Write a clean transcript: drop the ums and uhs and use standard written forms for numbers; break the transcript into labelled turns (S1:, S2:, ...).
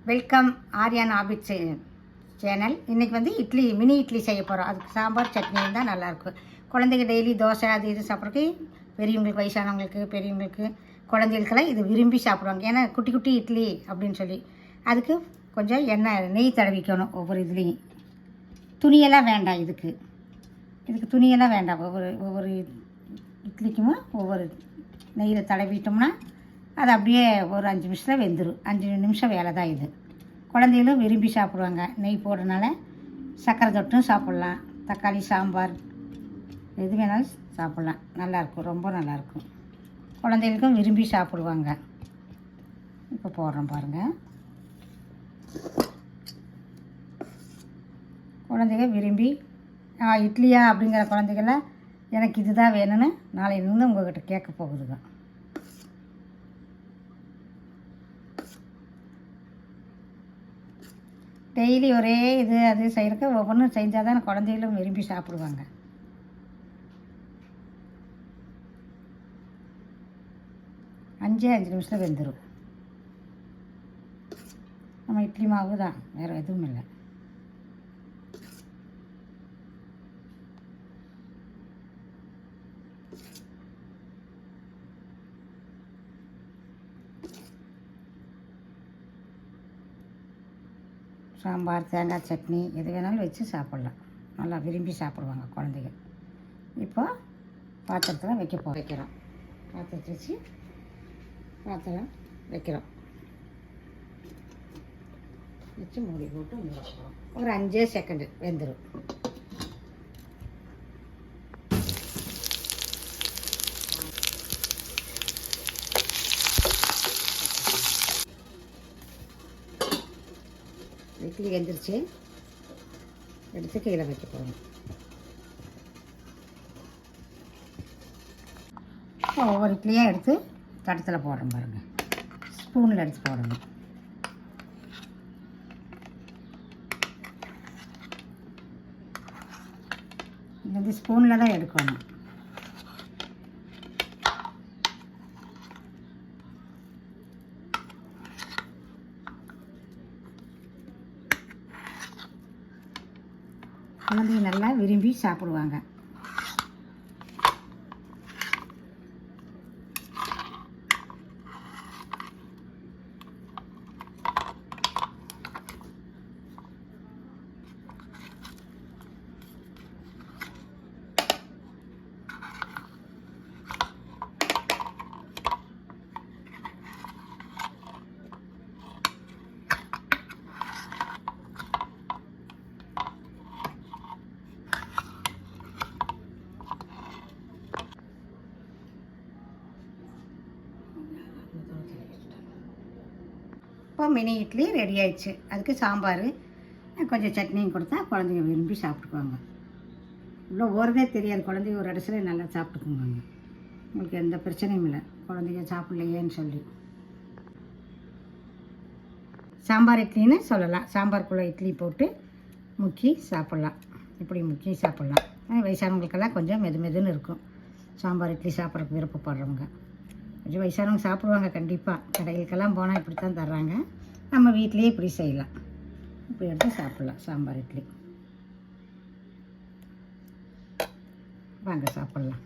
S1: Welcome Aryan ஆபிட் channel. இன்றைக்கி வந்து idli, mini idli செய்ய போகிறோம். அதுக்கு சாம்பார் சட்னி இருந்தால் நல்லாயிருக்கும். குழந்தைங்க டெய்லி தோசை அது இது சாப்பிட்றதுக்கு, பெரியவங்களுக்கு, வயசானவங்களுக்கு, பெரியவங்களுக்கு, குழந்தைகளுக்கெல்லாம் இது விரும்பி சாப்பிடுவாங்க. ஏன்னா குட்டி குட்டி இட்லி அப்படின்னு சொல்லி. அதுக்கு கொஞ்சம் நெய் தடவிக்கணும். ஒவ்வொரு இதுலேயும் துணியெல்லாம் வேண்டாம். இதுக்கு துணியெல்லாம் வேண்டாம். ஒவ்வொரு இட்லிக்குமே ஒவ்வொரு நெய்யில் தடவிட்டோம்னா அது அப்படியே ஒரு 5 நிமிஷத்தில் வெந்துடும். 5 நிமிஷம் வேலை தான் இது. குழந்தைகளும் விரும்பி சாப்பிடுவாங்க. நெய் போடுறதுனால சர்க்கரை தொட்டும் சாப்பிட்லாம். தக்காளி சாம்பார் எது வேணாலும் சாப்பிட்லாம். நல்லாயிருக்கும், ரொம்ப நல்லாயிருக்கும். குழந்தைகளுக்கும் விரும்பி சாப்பிடுவாங்க. இப்போ போடுறோம் பாருங்கள். குழந்தைங்க விரும்பி இட்லியா அப்படிங்கிற குழந்தைகள எனக்கு இது தான் வேணும்னு நாளையிலேருந்து உங்கள்கிட்ட கேட்க போகுதுங்க. டெய்லி ஒரே இது அது செய்கிறக்கு ஒவ்வொன்றும் செஞ்சால் தான் குழந்தைகளும் விரும்பி சாப்பிடுவாங்க. அஞ்சு நிமிஷத்தில் வெந்துடும். நம்ம இட்லி மாவு தான், வேறு எதுவும் இல்லை. சாம்பார், தேங்காய் சட்னி எது வேணாலும் வச்சு சாப்பிட்லாம். நல்லா விரும்பி சாப்பிடுவாங்க குழந்தைங்க. இப்போ பாத்திரத்தில் வைக்கிறோம். பாத்திரத்தை வச்சு பாத்திரம் வைக்கிறோம். வச்சு மூடி போட்டு மூடிக்கிறோம். ஒரு 5 செகண்டு வெந்துடும். இட்லி வெந்துருச்சு. எடுத்து கீழே வைக்க போகிறோம். ஒவ்வொரு இட்லியாக எடுத்து தட்டத்தில் போடுறோம் பாருங்கள். ஸ்பூனில் எடுத்து போடணும். இது வந்து ஸ்பூனில் தான் எடுக்கணும். குழந்தைங்க நல்லா விரும்பி சாப்பிடுவாங்க. இப்போ மினி இட்லி ரெடி ஆயிடுச்சு. அதுக்கு சாம்பார் கொஞ்சம் சட்னியும் கொடுத்தா குழந்தைங்க விரும்பி சாப்பிட்டுக்குவாங்க. இவ்வளோ ஓரதே தெரியாது. குழந்தைங்க ஒரு இடத்துல நல்லா சாப்பிட்டுக்குவாங்க. உங்களுக்கு எந்த பிரச்சனையும் இல்லை குழந்தைங்க சாப்பிட்லையேன்னு சொல்லி. சாம்பார் இட்லின்னு சொல்லலாம். சாம்பாருக்குள்ளே இட்லி போட்டு முக்கி சாப்பிட்லாம். இப்படி முக்கி சாப்பிட்லாம். வயசானவங்களுக்கெல்லாம் கொஞ்சம் மெதுன்னு இருக்கும். சாம்பார் இட்லி சாப்பிட்றதுக்கு விருப்பப்படுறவங்க கொஞ்சம் வயசானவங்க சாப்பிடுவாங்க கண்டிப்பாக. கடைகளுக்கெல்லாம் போனால் இப்படி தான் தர்றாங்க. நம்ம வீட்லேயே இப்படி செய்யலாம். இப்படி எடுத்து சாப்பிட்லாம் சாம்பார் இட்லி. வாங்க சாப்பிட்லாம்.